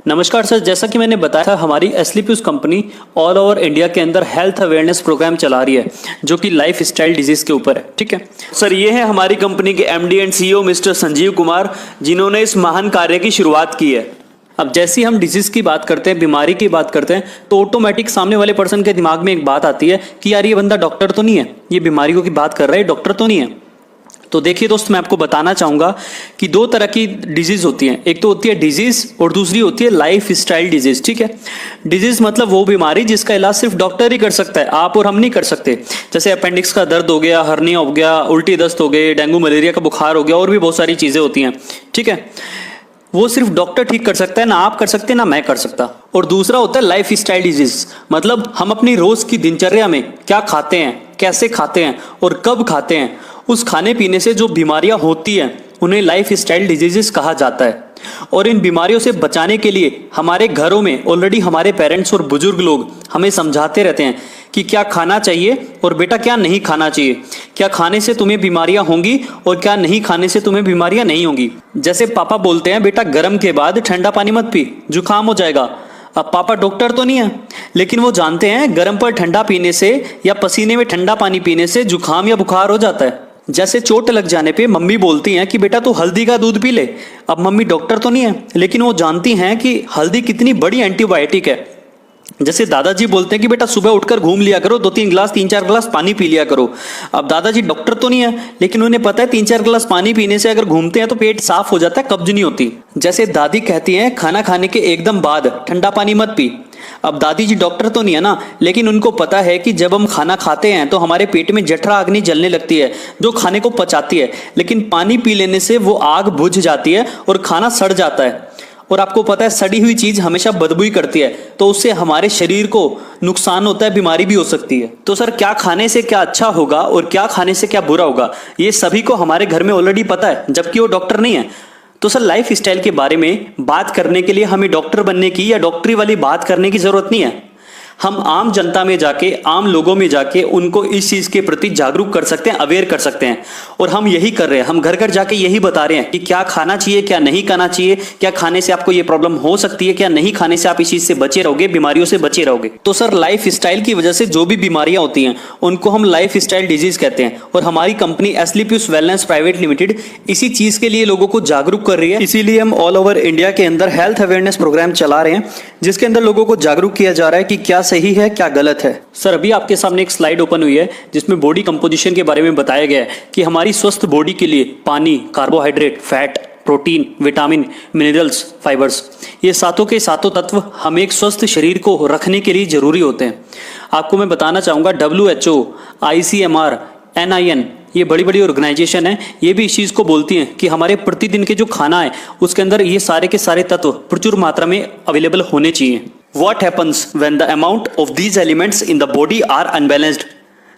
नमस्कार सर, जैसा कि मैंने बताया था हमारी एस्लीप्यूस कंपनी ऑल ओवर इंडिया के अंदर हेल्थ अवेयरनेस प्रोग्राम चला रही है जो कि लाइफ स्टाइल डिजीज के ऊपर है। ठीक है सर, ये है हमारी कंपनी के MD and CEO mister Sanjeev Kumar, जिन्होंने इस महान कार्य की शुरुआत की है। अब जैसे ही हम डिजीज की बात करते हैं, बीमारी की बात करते हैं, तो ऑटोमेटिक सामने वाले पर्सन के दिमाग में एक बात आती है कि यार ये बंदा डॉक्टर तो नहीं है, ये बीमारियों की बात कर रहा है, डॉक्टर तो नहीं है। तो देखिए दोस्त, मैं आपको बताना चाहूँगा कि दो तरह की डिजीज़ होती हैं। एक तो होती है डिजीज़ और दूसरी होती है लाइफ स्टाइल डिजीज़। ठीक है, डिजीज़ मतलब वो बीमारी जिसका इलाज सिर्फ डॉक्टर ही कर सकता है, आप और हम नहीं कर सकते। जैसे अपेंडिक्स का दर्द हो गया, हर्निया हो गया, उल्टी दस्त हो गए, डेंगू मलेरिया का बुखार हो गया, और भी बहुत सारी चीज़ें होती हैं। ठीक है, वो सिर्फ डॉक्टर ठीक कर सकता है, ना आप कर सकते ना मैं कर सकता। और दूसरा होता है लाइफ स्टाइल डिजीज, मतलब हम अपनी रोज की दिनचर्या में क्या खाते हैं, कैसे खाते हैं और कब खाते हैं, उस खाने पीने से जो बीमारियां होती हैं उन्हें लाइफ स्टाइल डिजीजेस कहा जाता है। और इन बीमारियों से बचाने के लिए हमारे घरों में ऑलरेडी हमारे पेरेंट्स और बुजुर्ग लोग हमें समझाते रहते हैं कि क्या खाना चाहिए और बेटा क्या नहीं खाना चाहिए, क्या खाने से तुम्हें बीमारियां होंगी और क्या नहीं खाने से तुम्हें बीमारियां नहीं होंगी। जैसे पापा बोलते हैं बेटा गर्म के बाद ठंडा पानी मत पी, जुकाम हो जाएगा। अब पापा डॉक्टर तो नहीं है, लेकिन वो जानते हैं गर्म पर ठंडा पीने से या पसीने में ठंडा पानी पीने से जुकाम या बुखार हो जाता है। जैसे चोट लग जाने पे मम्मी बोलती हैं कि बेटा तू हल्दी का दूध पी ले। अब मम्मी डॉक्टर तो नहीं है, लेकिन वो जानती हैं कि हल्दी कितनी बड़ी एंटीबायोटिक है। जैसे दादाजी बोलते हैं कि बेटा सुबह उठकर घूम लिया करो, 2-3 गिलास 3-4 गिलास पानी पी लिया करो। अब दादाजी डॉक्टर तो नहीं है, लेकिन उन्हें पता है 3-4 गिलास पानी पीने से अगर घूमते हैं तो पेट साफ हो जाता है, कब्ज नहीं होती। जैसे दादी कहती हैं खाना खाने के एकदम बाद ठंडा पानी मत पी। अब दादी जी डॉक्टर तो नहीं है ना, लेकिन उनको पता है कि जब हम खाना खाते हैं तो हमारे पेट में जठरा अग्नि जलने लगती है जो खाने को पचाती है, लेकिन पानी पी लेने से वो आग बुझ जाती है और खाना सड़ जाता है। और आपको पता है सड़ी हुई चीज हमेशा बदबू ही करती है, तो उससे हमारे शरीर को नुकसान होता है, बीमारी भी हो सकती है। तो सर क्या खाने से क्या अच्छा होगा और क्या खाने से क्या बुरा होगा, ये सभी को हमारे घर में ऑलरेडी पता है, जबकि वो डॉक्टर नहीं है। तो सर लाइफ स्टाइल के बारे में बात करने के लिए हमें डॉक्टर बनने की या डॉक्टरी वाली बात करने की जरूरत नहीं है। हम आम जनता में जाके, आम लोगों में जाके उनको इस चीज के प्रति जागरूक कर सकते हैं, अवेयर कर सकते हैं। और हम यही कर रहे हैं, हम घर घर जाके यही बता रहे हैं कि क्या खाना चाहिए, क्या नहीं खाना चाहिए, क्या खाने से आपको ये प्रॉब्लम हो सकती है, क्या नहीं खाने से आप इस चीज से बचे रहोगे, बीमारियों से बचे रहोगे। तो सर लाइफ स्टाइल की वजह से जो भी बीमारियां होती हैं उनको हम लाइफ स्टाइल डिजीज कहते हैं। और हमारी कंपनी एस्लीप्यूस वेलनेस प्राइवेट लिमिटेड इसी चीज के लिए लोगों को जागरूक कर रही है। इसीलिए हम ऑल ओवर इंडिया के अंदर हेल्थ अवेयरनेस प्रोग्राम चला रहे हैं, जिसके अंदर लोगों को जागरूक किया जा रहा है कि क्या सही है क्या गलत है। सर अभी आपके सामने एक स्लाइड ओपन हुई है जिसमें बॉडी कंपोजिशन के बारे में बताया गया है कि हमारी स्वस्थ बॉडी के लिए पानी, carbohydrate, fat, protein, vitamin, minerals, fibres, ये सातों के सातों तत्व हमें एक स्वस्थ शरीर को रखने के लिए जरूरी होते हैं। आपको मैं बताना चाहूंगा WHO, ICMR, NIN, ये बड़ी बड़ी ऑर्गेनाइजेशन है, ये भी इस चीज को बोलती हैं कि हमारे प्रतिदिन के जो खाना है उसके अंदर ये सारे के सारे तत्व प्रचुर मात्रा में अवेलेबल होने चाहिए। What happens when the amount of these elements in the body are unbalanced?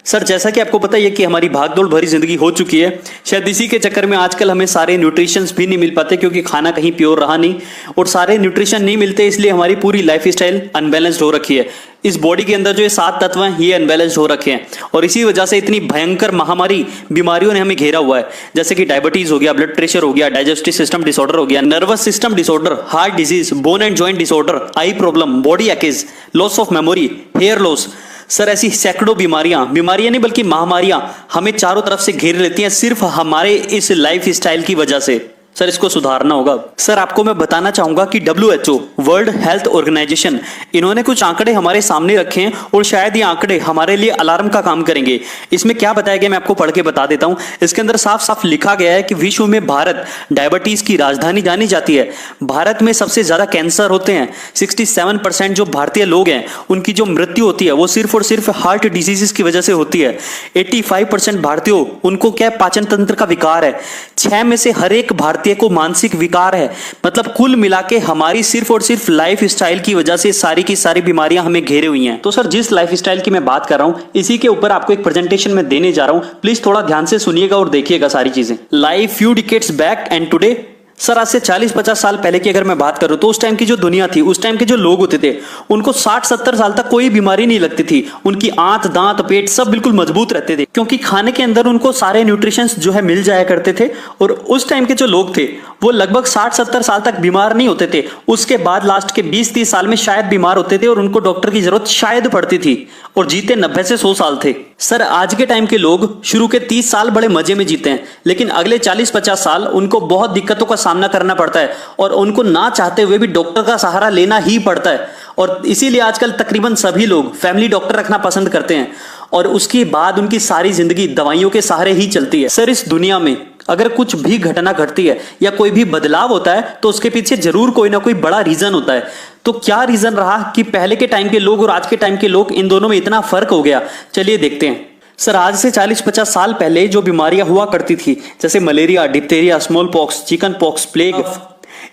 Sir जैसा कि आपको पता है कि हमारी भागदौड़ भरी जिंदगी हो चुकी है, शायद इसी के चक्कर में आजकल हमें सारे न्यूट्रिशंस भी नहीं मिल पाते क्योंकि खाना कहीं प्योर रहा नहीं, और सारे न्यूट्रिशन नहीं मिलते, इसलिए हमारी पूरी लाइफ स्टाइल अनबैलेंस्ड हो रखी है। इस बॉडी के अंदर जो ये 7 तत्व हैं ये अनबैलेंस्ड हो रखे हैं, और इसी वजह से इतनी भयंकर महामारी बीमारियों ने हमें घेरा हुआ है, जैसे कि डायबिटीज हो गया, ब्लड प्रेशर हो गया, डाइजेस्टिव सिस्टम डिसऑर्डर हो गया, nervous system disorder, heart disease, bone and joint disorder, eye problem, body aches, loss of memory, hair loss. Sir ऐसी सैकड़ों बीमारियां नहीं बल्कि महामारियां हमें चारों तरफ से घेर लेती हैं सिर्फ हमारे इस लाइफ स्टाइल की वजह से। सर इसको सुधारना होगा। सर आपको मैं बताना चाहूंगा कि WHO, वर्ल्ड हेल्थ ऑर्गेनाइजेशन, इन्होंने कुछ आंकड़े हमारे सामने रखे हैं और शायद ये आंकड़े हमारे लिए अलार्म का काम करेंगे। इसमें क्या बताया गया मैं आपको पढ़ के बता देता हूं। इसके अंदर साफ साफ लिखा गया है कि विश्व में भारत डायबिटीज की राजधानी जानी जाती है। भारत में सबसे ज्यादा कैंसर होते हैं। 67% जो भारतीय लोग हैं उनकी जो मृत्यु होती है वो सिर्फ और सिर्फ हार्ट डिजीजेस की वजह से होती है। 85% भारतीयों, उनको क्या पाचन तंत्र का विकार है। 6 में से हर एक भारतीय को मानसिक विकार है। मतलब कुल मिला के हमारी सिर्फ और सिर्फ लाइफ स्टाइल की वजह से सारी की सारी बीमारियां हमें घेरे हुई हैं। तो सर जिस लाइफ स्टाइल की मैं बात कर रहा हूं इसी के ऊपर आपको एक प्रेजेंटेशन में देने जा रहा हूं, प्लीज थोड़ा ध्यान से सुनिएगा और देखिएगा सारी चीजें। Life few decades back and today sir आज से 40-50 साल पहले की अगर मैं बात करूं तो उस टाइम की जो दुनिया थी, उस टाइम के जो लोग होते थे, उनको 60-70 साल तक कोई बीमारी नहीं लगती थी। उनकी आंत, दांत, पेट सब बिल्कुल मजबूत रहते थे, क्योंकि खाने के अंदर उनको सारे न्यूट्रिशंस जो है मिल जाया करते थे। और उस टाइम के जो लोग थे वो लगभग 60-70 साल तक बीमार नहीं होते थे। उसके बाद लास्ट के 20-30 साल में शायद बीमार होते थे और उनको डॉक्टर की जरूरत शायद पड़ती थी, और जीते 90 से 100 साल थे। सर आज के टाइम के लोग शुरू के 30 साल बड़े मजे में जीते हैं, लेकिन अगले 40-50 साल उनको बहुत दिक्कतों का सामना करना पड़ता है और उनको ना चाहते हुए भी डॉक्टर का सहारा लेना ही पड़ता है। और इसीलिए आजकल तकरीबन सभी लोग फैमिली डॉक्टर रखना पसंद करते हैं, और उसके बाद उनकी सारी जिंदगी दवाइयों के सहारे ही चलती है। सर इस दुनिया में अगर कुछ भी घटना घटती है या कोई भी बदलाव होता है तो उसके पीछे जरूर कोई ना कोई बड़ा रीजन होता है। तो क्या रीजन रहा कि पहले के टाइम के लोग और आज के टाइम के लोग, इन दोनों में इतना फर्क हो गया? चलिए देखते हैं। सर आज से 40-50 साल पहले जो बीमारियां हुआ करती थी, जैसे malaria, diphtheria, small pox, chicken pox, plague,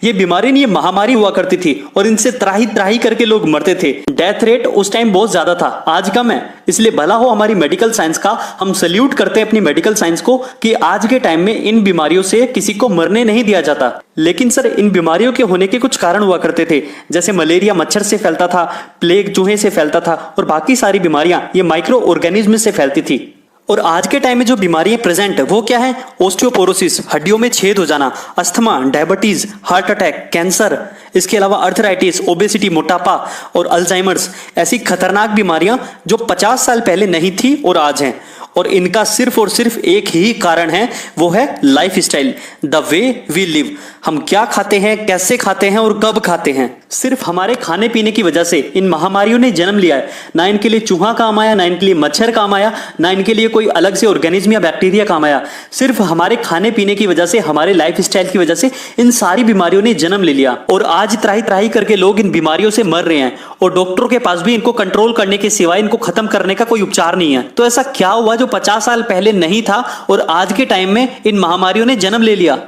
ये बीमारी नहीं, ये महामारी हुआ करती थी और इनसे त्राही त्राही करके लोग मरते थे। डेथ रेट उस टाइम बहुत ज्यादा था, आज कम है। इसलिए भला हो हमारी मेडिकल साइंस का, हम सल्यूट करते हैं अपनी मेडिकल साइंस को कि आज के टाइम में इन बीमारियों से किसी को मरने नहीं दिया जाता। लेकिन सर इन बीमारियों के होने के कुछ कारण हुआ करते थे, जैसे मलेरिया मच्छर से फैलता था, प्लेग चूहे से फैलता था, और बाकी सारी बीमारियां ये माइक्रो ऑर्गेनिज्म से फैलती थी। और आज के टाइम में जो बीमारियां प्रेजेंट है वो क्या है? ओस्टियोपोरोसिस, हड्डियों में छेद हो जाना, asthma, diabetes, heart attack, cancer, इसके अलावा अर्थराइटिस, ओबेसिटी, मोटापा और अल्जाइमर्स, ऐसी खतरनाक बीमारियां जो 50 साल पहले नहीं थी और आज हैं। और इनका सिर्फ और सिर्फ एक ही कारण है, वो है lifestyle, the way we live. हम क्या खाते हैं, कैसे खाते हैं और कब खाते हैं। सिर्फ हमारे खाने पीने की वजह से इन महामारियों ने जन्म लिया है। ना इनके लिए चूहा काम आया, ना इनके लिए मच्छर काम आया, ना इनके लिए कोई अलग से ऑर्गेनिज्म या बैक्टीरिया काम आया। सिर्फ हमारे खाने पीने की वजह से, हमारे लाइफ स्टाइल की वजह से इन सारी बीमारियों ने जन्म ले लिया। और आज त्राही त्राही करके लोग इन बीमारियों से मर रहे हैं और डॉक्टरों के पास भी इनको कंट्रोल करने के सिवाय, इनको खत्म करने का कोई उपचार नहीं है। तो ऐसा क्या हुआ जो 50 साल पहले नहीं था और आज के टाइम में इन महामारियों ने जन्म ले लिया?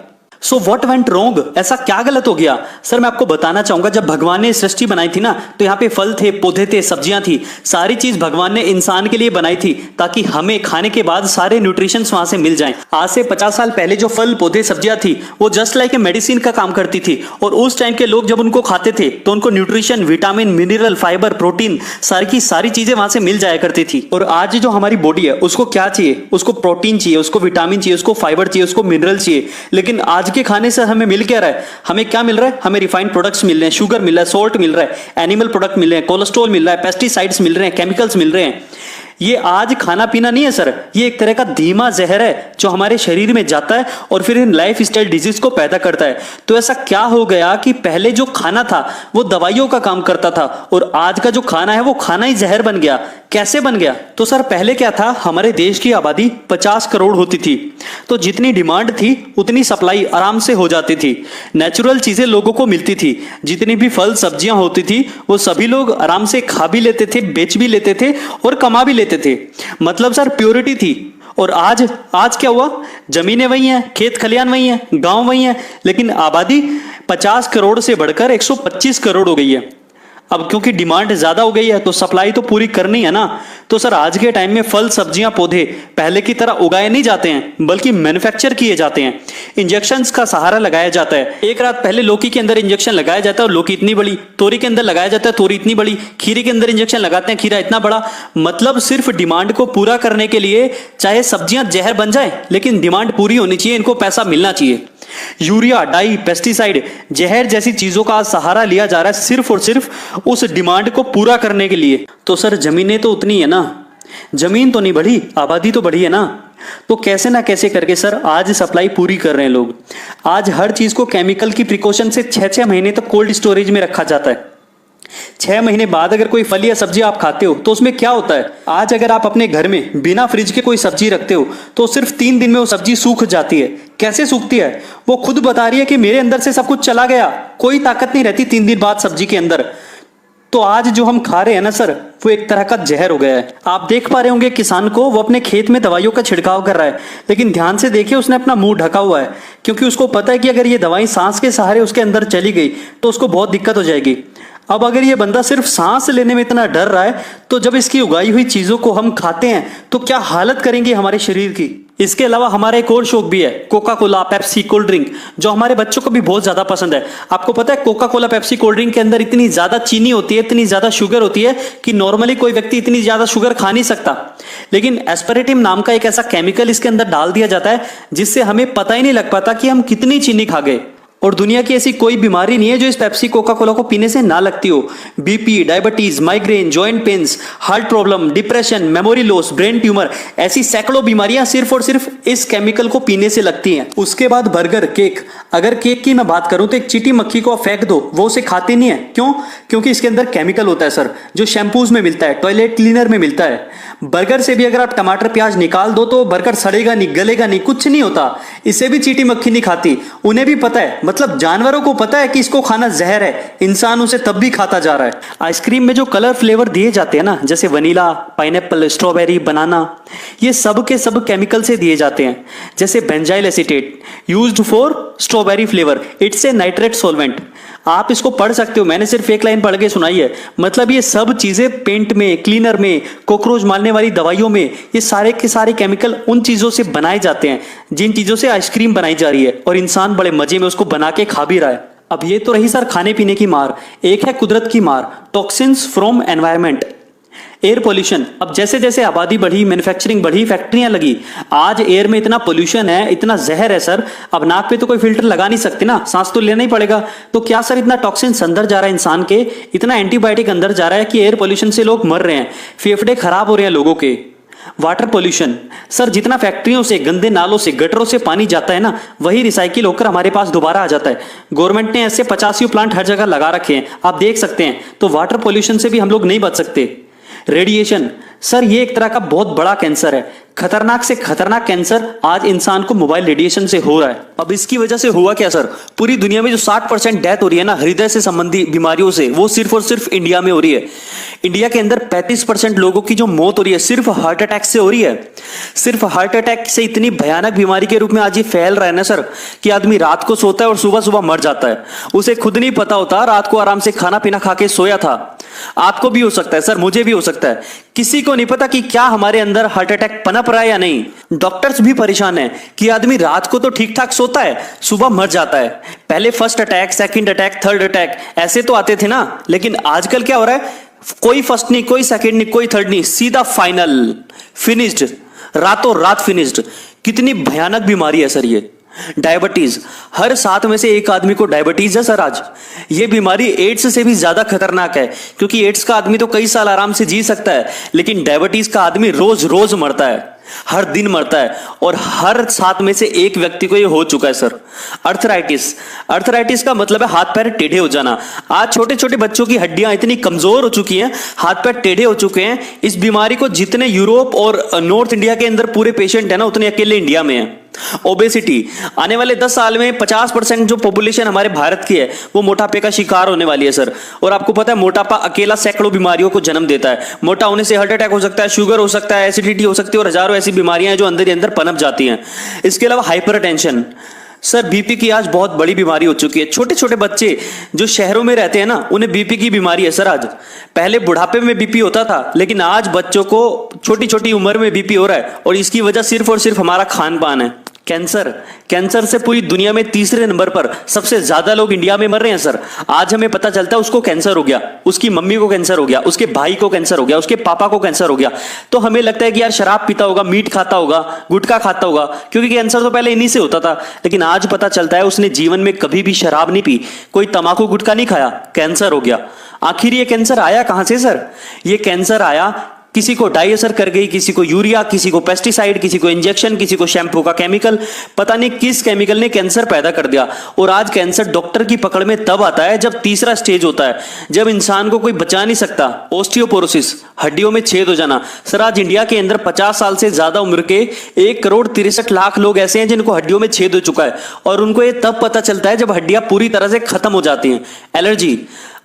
So what went wrong? ऐसा क्या गलत हो गया? सर मैं आपको बताना चाहूंगा, जब भगवान ने सृष्टि बनाई थी ना, तो यहाँ पे फल थे, पौधे थे, सब्जियां थी, सारी चीज भगवान ने इंसान के लिए बनाई थी ताकि हमें खाने के बाद सारे न्यूट्रिशंस वहां से मिल जाएं। आज से 50 साल पहले जो फल, पौधे, सब्जियां थी वो जस्ट लाइक ए मेडिसिन का काम करती थी, और उस टाइम के लोग जब उनको खाते थे तो उनको nutrition, vitamin, mineral, fibre, protein, सारी की सारी चीजें वहां से मिल जाया करती थी। और आज जो हमारी बॉडी है उसको क्या चाहिए? उसको प्रोटीन चाहिए, उसको विटामिन चाहिए, उसको फाइबर चाहिए, उसको मिनरल चाहिए। लेकिन आज के खाने से हमें मिल क्या रहा है? हमें क्या मिल रहा है? हमें रिफाइंड प्रोडक्ट्स मिल रहे हैं, शुगर मिल रहा है, सॉल्ट मिल रहा है, एनिमल प्रोडक्ट मिल रहे हैं, कोलेस्ट्रॉल मिल रहा है, पेस्टिसाइड्स मिल रहे हैं, केमिकल्स मिल रहे हैं। ये आज खाना पीना नहीं है सर, ये एक तरह का धीमा जहर है जो हमारे शरीर में जाता है और फिर इन लाइफ स्टाइल डिजीज को पैदा करता है। तो ऐसा क्या हो गया कि पहले जो खाना था वो दवाइयों का काम करता था और आज का जो खाना है वो खाना ही जहर बन गया? कैसे बन गया? तो सर पहले क्या था, हमारे देश की आबादी 50 करोड़ होती थी, तो जितनी डिमांड थी उतनी सप्लाई आराम से हो जाती थी। नेचुरल चीजें लोगों को मिलती थी, जितनी भी फल सब्जियां होती थी वो सभी लोग आराम से खा भी लेते थे, बेच भी लेते थे और कमा भी लेते थे। मतलब सर प्योरिटी थी। और आज क्या हुआ? जमीनें वही हैं, खेत खलियान वही हैं, गांव वही हैं, लेकिन आबादी 50 करोड़ से बढ़कर 125 करोड़ हो गई है। अब क्योंकि डिमांड ज्यादा हो गई है तो सप्लाई तो पूरी करनी है ना। तो सर आज के टाइम में फल, सब्जियां, पौधे पहले की तरह उगाए नहीं जाते हैं, बल्कि मैन्युफैक्चर किए जाते हैं। इंजेक्शंस का सहारा लगाया जाता है। एक रात पहले लौकी के अंदर इंजेक्शन लगाया जाता है और लौकी इतनी बड़ी, तोरी के अंदर लगाया जाता है, तोरी इतनी बड़ी, खीरे के अंदर इंजेक्शन लगाते हैं, खीरा इतना बड़ा। मतलब सिर्फ डिमांड को पूरा करने के लिए चाहे सब्जियां जहर बन जाए, लेकिन डिमांड पूरी होनी चाहिए, इनको पैसा मिलना चाहिए। यूरिया, डाई, पेस्टिसाइड, जहर जैसी चीजों का सहारा लिया जा रहा है सिर्फ और सिर्फ उस डिमांड को पूरा करने के लिए। तो सर जमीनें तो उतनी है ना, जमीन तो नहीं बढ़ी, आबादी तो बढ़ी है ना। तो कैसे ना कैसे करके सर आज सप्लाई पूरी कर रहे हैं लोग। आज हर चीज को केमिकल की प्रिकॉशन से 6-6 महीने तक कोल्ड स्टोरेज में रखा जाता है। 6 महीने बाद अगर कोई फल या सब्जी आप खाते हो तो उसमें क्या होता है? आज अगर आप अपने घर में बिना फ्रिज के कोई सब्जी रखते हो तो सिर्फ 3 दिन में वो सब्जी सूख जाती है। कैसे सूखती है? वो खुद बता रही है कि मेरे अंदर से सब कुछ चला गया, कोई ताकत नहीं रहती 3 दिन बाद सब्जी के अंदर। तो आज जो हम खा रहे हैं ना सर, वो एक तरह का जहर हो गया है। आप देख पा रहे होंगे किसान को, वो अपने खेत में दवाइयों का छिड़काव कर रहा है, लेकिन ध्यान से देखिए उसने अपना मुंह ढका हुआ है, क्योंकि उसको पता है कि अगर ये दवाई सांस के सहारे उसके अंदर चली गई तो उसको बहुत दिक्कत हो जाएगी। अब अगर ये बंदा सिर्फ सांस लेने में इतना डर रहा है, तो जब इसकी उगाई हुई चीजों को हम खाते हैं तो क्या हालत करेंगे हमारे शरीर की। इसके अलावा हमारा एक और शौक भी है, Coca Cola, Pepsi, cold drink, जो हमारे बच्चों को भी बहुत ज्यादा पसंद है। आपको पता है Coca Cola, Pepsi, cold drink के अंदर इतनी ज्यादा चीनी होती है, इतनी ज्यादा शुगर होती है कि नॉर्मली कोई व्यक्ति इतनी ज्यादा शुगर खा नहीं सकता। लेकिन एस्पेरेटिम नाम का एक ऐसा केमिकल इसके अंदर डाल दिया जाता है जिससे हमें पता ही नहीं लग पाता कि हम कितनी चीनी खा गए। और दुनिया की ऐसी कोई बीमारी नहीं है जो इस पेप्सी कोका कोला को पीने से ना लगती हो। BP, diabetes, migraine, joint pains, heart problem, depression, memory loss, brain tumour, ऐसी सैकड़ों बीमारियां सिर्फ और सिर्फ इस केमिकल को पीने से लगती हैं। उसके बाद बर्गर, केक। अगर केक की मैं बात करूं तो एक चींटी मक्खी को आप फेंक दो, वो उसे खाते नहीं है। क्यों? क्योंकि इसके अंदर केमिकल होता है सर, जो शैम्पूज में मिलता है, टॉयलेट क्लीनर में मिलता है। बर्गर से भी अगर आप टमाटर प्याज निकाल दो तो बर्गर सड़ेगा नहीं, गलेगा नहीं, कुछ नहीं होता। इसे भी चींटी मक्खी नहीं खाती। उन्हें भी पता है, मतलब जानवरों को पता है कि इसको खाना जहर है, इंसान उसे तब भी खाता जा रहा है। आइसक्रीम में जो कलर फ्लेवर दिए जाते हैं ना, जैसे वनीला, पाइनएप्पल, स्ट्रॉबेरी, बनाना, ये सब के सब केमिकल से दिए जाते हैं। जैसे benzyl acetate used for strawberry flavour, it's a nitrate solvent. आप इसको पढ़ सकते हो, मैंने सिर्फ एक लाइन पढ़ के सुनाई है। मतलब ये सब चीजें पेंट में, क्लीनर में, कॉकरोच मारने वाली दवाइयों में, ये सारे के सारे केमिकल उन चीजों से बनाए जाते हैं जिन चीजों से आइसक्रीम बनाई जा रही है, और इंसान बड़े मजे में उसको बना के खा भी रहा है। अब ये तो रही सर खाने पीने की मार, एक है कुदरत की मार, toxins from environment, air pollution. अब जैसे जैसे आबादी बढ़ी, मैन्युफैक्चरिंग बढ़ी, फैक्ट्रियां लगी, आज एयर में इतना पोल्यूशन है, इतना जहर है सर। अब नाक पे तो कोई फिल्टर लगा नहीं सकते ना, सांस तो लेना ही पड़ेगा। तो क्या सर इतना टॉक्सिन्स अंदर जा रहा है इंसान के, इतना एंटीबायोटिक अंदर जा रहा है कि एयर पोल्यूशन से लोग मर रहे हैं, फेफड़े खराब हो रहे हैं लोगों के। वाटर पोल्यूशन सर, जितना फैक्ट्रियों से, गंदे नालों से, गटरों से पानी जाता है ना, वही रिसाइकिल होकर हमारे पास दोबारा आ जाता है। गवर्नमेंट ने ऐसे 50 प्लांट हर जगह लगा रखे हैं, आप देख सकते हैं। तो वाटर पोल्यूशन से भी हम लोग नहीं बच सकते। रेडिएशन सर, ये एक तरह का बहुत बड़ा कैंसर है, खतरनाक से खतरनाक कैंसर आज इंसान को मोबाइल रेडिएशन से हो रहा है। अब इसकी वजह से हुआ क्या सर, पूरी दुनिया में जो 60% डेथ हो रही है ना हृदय से संबंधी बीमारियों से, वो सिर्फ और सिर्फ इंडिया में हो रही है। इंडिया के अंदर 35% लोगों की जो मौत हो रही है सिर्फ हार्ट अटैक से हो रही है। सिर्फ हार्ट अटैक से इतनी भयानक बीमारी के रूप में आज ये फैल रहा है ना सर, कि आदमी रात को सोता है और सुबह सुबह मर जाता है। उसे खुद नहीं पता होता, रात को आराम से खाना पीना खा के सोया था। आपको भी हो सकता है सर, मुझे भी हो सकता है, किसी को नहीं पता कि क्या हमारे अंदर हार्ट अटैक पनप रहा है या नहीं। डॉक्टर्स भी परेशान हैं कि आदमी रात को तो ठीक ठाक सोता है, सुबह मर जाता है। पहले first attack, second attack, third attack ऐसे तो आते थे ना, लेकिन आजकल क्या हो रहा है, कोई फर्स्ट नहीं, कोई सेकंड नहीं, कोई थर्ड नहीं, सीधा फाइनल, फिनिश्ड, रातों रात फिनिश्ड। कितनी भयानक बीमारी है सर ये। डायबिटीज, हर 7 में से एक आदमी को डायबिटीज है सर आज। ये बीमारी एड्स से भी ज्यादा खतरनाक है, क्योंकि एड्स का आदमी तो कई साल आराम से जी सकता है, लेकिन डायबिटीज का आदमी रोज रोज मरता है, हर दिन मरता है, और हर 7 में से एक व्यक्ति को ये हो चुका है सर। अर्थराइटिस, अर्थराइटिस का मतलब है हाथ पैर टेढ़े हो जाना। आज छोटे छोटे बच्चों की हड्डियां इतनी कमजोर हो चुकी हैं, हाथ पैर टेढ़े हो चुके हैं। इस बीमारी को जितने यूरोप और नॉर्थ इंडिया के अंदर पूरे पेशेंट है ना, उतने अकेले इंडिया में है। ओबेसिटी, आने वाले 10 साल में 50% जो पॉपुलेशन हमारे भारत की है वो मोटापे का शिकार होने वाली है सर। और आपको पता है मोटापा अकेला सैकड़ों बीमारियों को जन्म देता है। मोटा होने से हार्ट अटैक हो सकता है, शुगर हो सकता है, एसिडिटी हो सकती है, और हजारों ऐसी बीमारियां हैं जो अंदर ही अंदर पनप जाती हैं। इसके अलावा हाइपरटेंशन सर, बीपी की आज बहुत बड़ी बीमारी हो चुकी है। छोटे छोटे बच्चे जो शहरों में रहते हैं ना, उन्हें बीपी की बीमारी है सर आज। पहले बुढ़ापे में बीपी होता था, लेकिन आज बच्चों को छोटी छोटी उम्र में बीपी हो रहा है, और इसकी वजह सिर्फ और सिर्फ हमारा खान पान है। कैंसर, कैंसर से पूरी दुनिया में तीसरे नंबर पर सबसे ज्यादा लोग इंडिया में मर रहे हैं सर। आज हमें पता चलता है उसको कैंसर हो गया, उसकी मम्मी को कैंसर हो गया, उसके भाई को कैंसर हो गया, उसके पापा को कैंसर हो गया। तो हमें लगता है कि यार शराब पीता होगा, मीट खाता होगा, गुटखा खाता होगा, क्योंकि कैंसर तो पहले इन्हीं से होता था। लेकिन आज पता चलता है उसने जीवन में कभी भी शराब नहीं पी, कोई तंबाकू गुटखा नहीं खाया, कैंसर हो गया। आखिर ये कैंसर आया कहां से सर? ये कैंसर आया, किसी को डाई असर कर गई, किसी को यूरिया, किसी को पेस्टिसाइड, किसी को इंजेक्शन, किसी को शैम्पू का केमिकल, पता नहीं किस केमिकल ने कैंसर पैदा कर दिया। और आज कैंसर डॉक्टर की पकड़ में तब आता है जब तीसरा स्टेज होता है, जब इंसान को कोई बचा नहीं सकता। ओस्टियोपोरोसिस, हड्डियों में छेद हो जाना। सर आज इंडिया के अंदर 50 साल से ज्यादा उम्र के 1,63,00,000 लोग ऐसे हैं जिनको हड्डियों में छेद हो चुका है, और उनको ये तब पता चलता है जब हड्डियां पूरी तरह से खत्म हो जाती हैं। एलर्जी,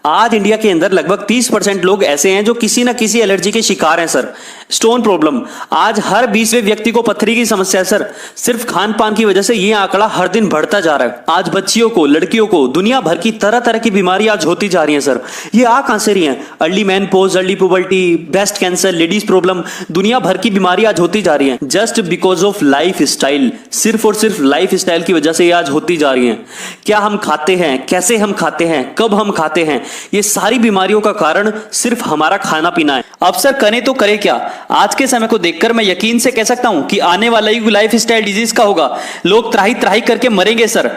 आज इंडिया के अंदर लगभग 30% लोग ऐसे हैं जो किसी ना किसी एलर्जी के शिकार हैं सर। स्टोन प्रॉब्लम, आज हर 20वें व्यक्ति को पथरी की समस्या है सर। सिर्फ खान पान की वजह से ये आंकड़ा हर दिन बढ़ता जा रहा है। आज बच्चियों को, लड़कियों को दुनिया भर की तरह तरह की बीमारी आज होती जा रही है सर। ये आ कहां से रही है? Early menopause, early puberty, breast cancer, ladies problem, दुनिया भर की बीमारी आज होती जा रही है just because of life style. सिर्फ और सिर्फ लाइफ स्टाइल की वजह से ये आज होती जा रही है। क्या हम खाते हैं, कैसे हम खाते हैं, कब हम खाते हैं, ये सारी बीमारियों का कारण सिर्फ हमारा खाना पीना है। अब सर करें तो करें क्या? आज के समय को देखकर मैं यकीन से कह सकता हूं कि आने वाला युग लाइफ स्टाइल डिजीज का होगा। लोग त्राही त्राही करके मरेंगे सर।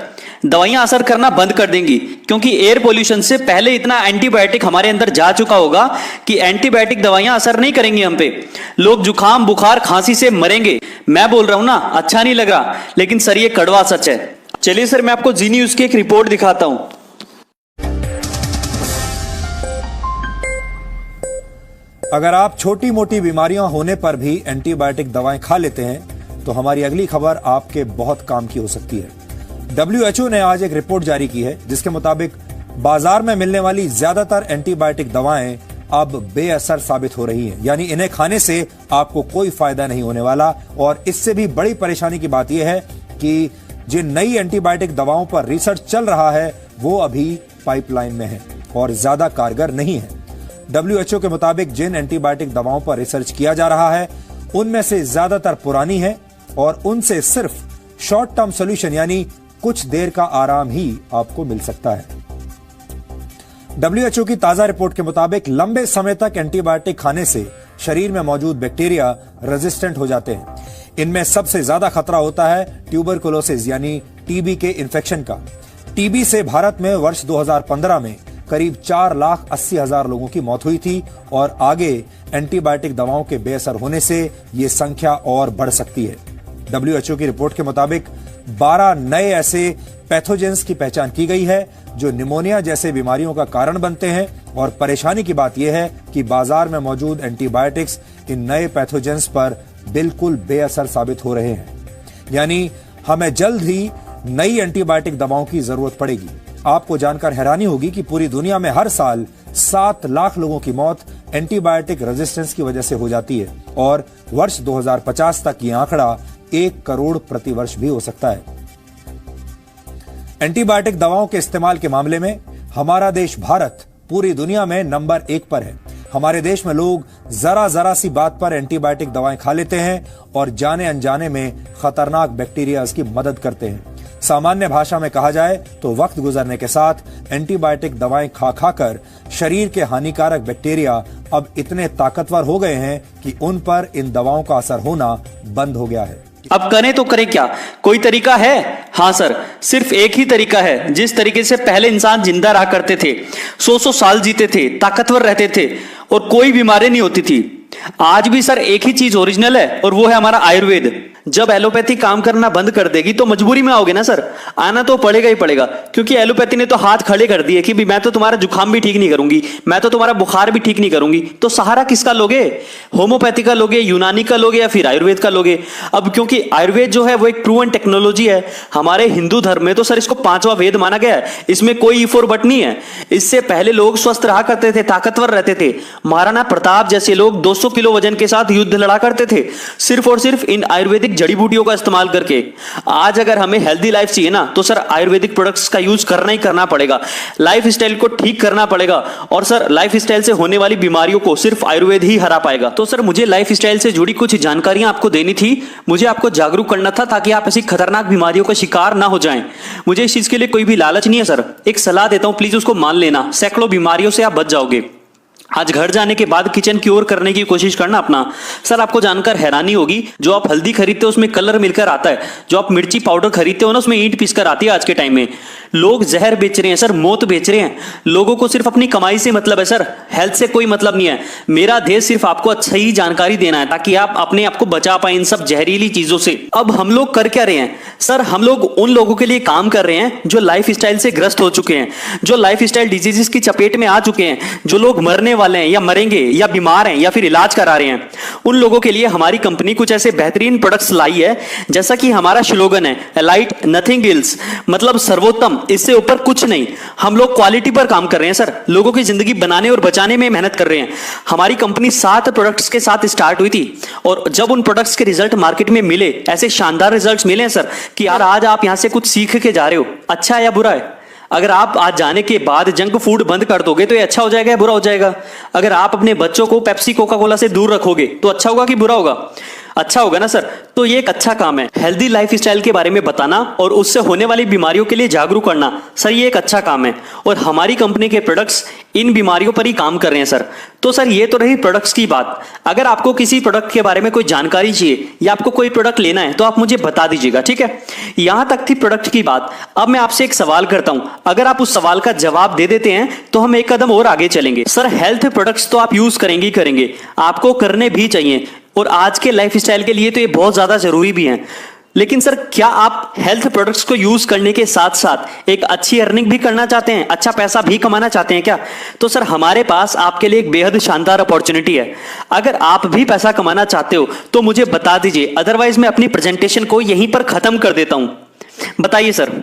दवाइयां असर करना बंद कर देंगी क्योंकि एयर पोल्यूशन से पहले इतना एंटीबायोटिक हमारे अंदर जा चुका होगा कि एंटीबायोटिक दवाइयां असर नहीं करेंगी हम पे। लोग जुकाम, बुखार, खांसी से मरेंगे। मैं बोल रहा हूं ना, अच्छा नहीं लग रहा, लेकिन सर ये कड़वा सच है। चलिए सर मैं आपको जी न्यूज की एक रिपोर्ट दिखाता हूं। अगर आप छोटी मोटी बीमारियां होने पर भी एंटीबायोटिक दवाएं खा लेते हैं तो हमारी अगली खबर आपके बहुत काम की हो सकती है। WHO ने आज एक रिपोर्ट जारी की है जिसके मुताबिक बाजार में मिलने वाली ज्यादातर एंटीबायोटिक दवाएं अब बेअसर साबित हो रही हैं, यानी इन्हें खाने से आपको कोई फायदा नहीं होने वाला। और इससे भी बड़ी परेशानी की बात यह है कि जिन नई एंटीबायोटिक दवाओं पर रिसर्च चल रहा है वो अभी पाइपलाइन में है और ज्यादा कारगर नहीं है। WHO के मुताबिक जिन एंटीबायोटिक दवाओं पर रिसर्च किया जा रहा है उनमें से ज्यादातर पुरानी है और उनसे सिर्फ शॉर्ट टर्म सॉल्यूशन यानी कुछ देर का आराम ही आपको मिल सकता है। WHO की ताजा रिपोर्ट के मुताबिक लंबे समय तक एंटीबायोटिक खाने से शरीर में मौजूद बैक्टीरिया रेजिस्टेंट हो जाते हैं। इनमें सबसे ज्यादा खतरा होता है ट्यूबरकुलोसिस यानी टीबी के इन्फेक्शन का। टीबी से भारत में वर्ष 2015 में करीब 4,80,000 लोगों की मौत हुई थी और आगे एंटीबायोटिक दवाओं के बेअसर होने से यह संख्या और बढ़ सकती है। WHO की रिपोर्ट के मुताबिक 12 नए ऐसे पैथोजेंस की पहचान की गई है जो निमोनिया जैसे बीमारियों का कारण बनते हैं। और परेशानी की बात यह है कि बाजार में मौजूद एंटीबायोटिक्स इन नए पैथोजेंस पर बिल्कुल बेअसर साबित हो रहे हैं, यानी हमें जल्द ही नई एंटीबायोटिक दवाओं की जरूरत पड़ेगी। आपको जानकर हैरानी होगी कि पूरी दुनिया में हर साल 7 लाख लोगों की मौत एंटीबायोटिक रेजिस्टेंस की वजह से हो जाती है और वर्ष 2050 तक यह आंकड़ा 1 करोड़ प्रति वर्ष भी हो सकता है। एंटीबायोटिक दवाओं के इस्तेमाल के मामले में हमारा देश भारत पूरी दुनिया में नंबर 1 पर है। हमारे देश में लोग जरा सी बात पर एंटीबायोटिक दवाएं खा लेते हैं और जाने अनजाने में खतरनाक बैक्टीरिया की मदद करते हैं। सामान्य भाषा में कहा जाए तो वक्त गुजरने के साथ एंटीबायोटिक दवाएं खा खाकर शरीर के हानिकारक बैक्टीरिया अब इतने ताकतवर हो गए हैं कि उन पर इन दवाओं का असर होना बंद हो गया है। अब करें तो करें क्या? कोई तरीका है? हाँ सर, सिर्फ एक ही तरीका है। जिस तरीके से पहले इंसान जिंदा रहा करते थे, 100 साल जीते थे, ताकतवर रहते थे और कोई बीमारी नहीं होती थी, आज भी सर एक ही चीज ओरिजिनल है और वो है हमारा आयुर्वेद। जब एलोपैथी काम करना बंद कर देगी तो मजबूरी में आओगे ना सर, आना तो पड़ेगा ही पड़ेगा, क्योंकि एलोपैथी ने तो हाथ खड़े कर दिए कि भी मैं तो तुम्हारा जुकाम भी ठीक नहीं करूंगी, मैं तो तुम्हारा बुखार भी ठीक नहीं करूंगी। तो सहारा किसका लोगे? होम्योपैथी का लोगे, यूनानी का लोगे या फिर आयुर्वेद का लोगे? अब क्योंकि आयुर्वेद जो है वो एक प्रूवन टेक्नोलॉजी है। हमारे हिंदू धर्म में तो सर इसको 5वां वेद माना गया है, इसमें कोई इफ और बट नहीं है। इससे पहले लोग स्वस्थ रहा करते थे, ताकतवर रहते थे। महाराणा प्रताप जैसे लोग 200 किलो वजन के साथ युद्ध लड़ा करते थे सिर्फ और सिर्फ इन आयुर्वेदिक जड़ी बूटियों का इस्तेमाल करके। आज अगर हमें हेल्दी लाइफ चाहिए ना तो सर आयुर्वेदिक प्रोडक्ट्स का यूज करना ही करना पड़ेगा। लाइफ स्टाइल को ठीक करना पड़ेगा और सर लाइफ स्टाइल से होने वाली बीमारियों को सिर्फ आयुर्वेद ही हरा पाएगा। तो सर मुझे लाइफ स्टाइल से जुड़ी कुछ जानकारियां आपको देनी थी, मुझे आपको जागरूक करना था ताकि आप ऐसी खतरनाक बीमारियों का शिकार ना हो जाएं। मुझे इस चीज के लिए कोई भी लालच नहीं है सर, एक सलाह देता हूं, प्लीज उसको मान लेना। सैकड़ों बीमारियों से आप बच जाओगे। आज घर जाने के बाद किचन क्योर करने की कोशिश करना अपना। सर आपको जानकर हैरानी होगी, जो आप हल्दी खरीदते हो उसमें कलर मिलकर आता है, जो आप मिर्ची पाउडर खरीदते हो ना उसमें ईंट पीसकर आती है। आज के टाइम में लोग जहर बेच रहे हैं सर, मौत बेच रहे हैं। लोगों को सिर्फ अपनी कमाई से मतलब है सर, हेल्थ से कोई मतलब नहीं है। मेरा देश सिर्फ आपको अच्छी जानकारी देना है ताकि आप अपने आप को बचा पाए इन सब जहरीली चीजों से। अब हम लोग कर क्या रहे हैं सर? हम लोग उन लोगों के लिए काम कर रहे हैं जो लाइफ स्टाइल से ग्रस्त हो चुके हैं, जो लाइफ स्टाइल डिजीजेस की चपेट में आ चुके हैं, जो लोग मरने वाले हैं या मरेंगे या बीमार हैं या फिर इलाज करा रहे हैं। उन लोगों के लिए हमारी कंपनी कुछ ऐसे बेहतरीन प्रोडक्ट्स लाई है, जैसा कि हमारा स्लोगन है, लाइट नथिंग एल्स, मतलब सर्वोत्तम सर्वोत्तम, इससे ऊपर कुछ नहीं। हम लोग क्वालिटी पर काम कर रहे हैं सर, लोगों की जिंदगी बनाने और बचाने में मेहनत कर रहे हैं। हमारी कंपनी 7 प्रोडक्ट्स के साथ स्टार्ट हुई थी और जब उन प्रोडक्ट्स के रिजल्ट मार्केट में मिले, ऐसे शानदार रिजल्ट्स मिले हैं सर कि यार आज आप यहां से कुछ सीख के जा रहे हो, अच्छा है या बुरा है। अगर आप आज जाने के बाद जंक फूड बंद कर दोगे तो ये अच्छा हो जाएगा या बुरा हो जाएगा। अगर आप अपने बच्चों को पेप्सी कोका कोला से दूर रखोगे तो अच्छा होगा कि बुरा होगा, अच्छा होगा ना सर। तो ये एक अच्छा काम है, हेल्दी लाइफस्टाइल के बारे में बताना और उससे होने वाली बीमारियों के लिए जागरूक करना सर, ये एक अच्छा काम है और हमारी कंपनी के प्रोडक्ट्स इन बीमारियों पर ही काम कर रहे हैं सर। तो सर ये तो रही प्रोडक्ट्स की बात। अगर आपको किसी प्रोडक्ट के बारे में कोई जानकारी चाहिए या आपको कोई प्रोडक्ट लेना है तो आप मुझे बता दीजिएगा, ठीक है। यहां तक थी प्रोडक्ट की बात। अब मैं आपसे एक सवाल करता हूं, अगर आप उस सवाल का जवाब दे देते हैं तो हम एक कदम और आगे चलेंगे। सर हेल्थ प्रोडक्ट्स तो आप यूज करेंगे ही करेंगे, आपको करने भी चाहिए और आज के लाइफस्टाइल के लिए तो ये बहुत ज्यादा जरूरी भी है। लेकिन सर क्या आप हेल्थ प्रोडक्ट्स को यूज करने के साथ साथ एक अच्छी अर्निंग भी करना चाहते हैं, अच्छा पैसा भी कमाना चाहते हैं क्या? तो सर हमारे पास आपके लिए एक बेहद शानदार अपॉर्चुनिटी है। अगर आप भी पैसा कमाना चाहते हो तो मुझे बता दीजिए, अदरवाइज मैं अपनी प्रेजेंटेशन को यहीं पर खत्म कर देता हूं। बताइए सर।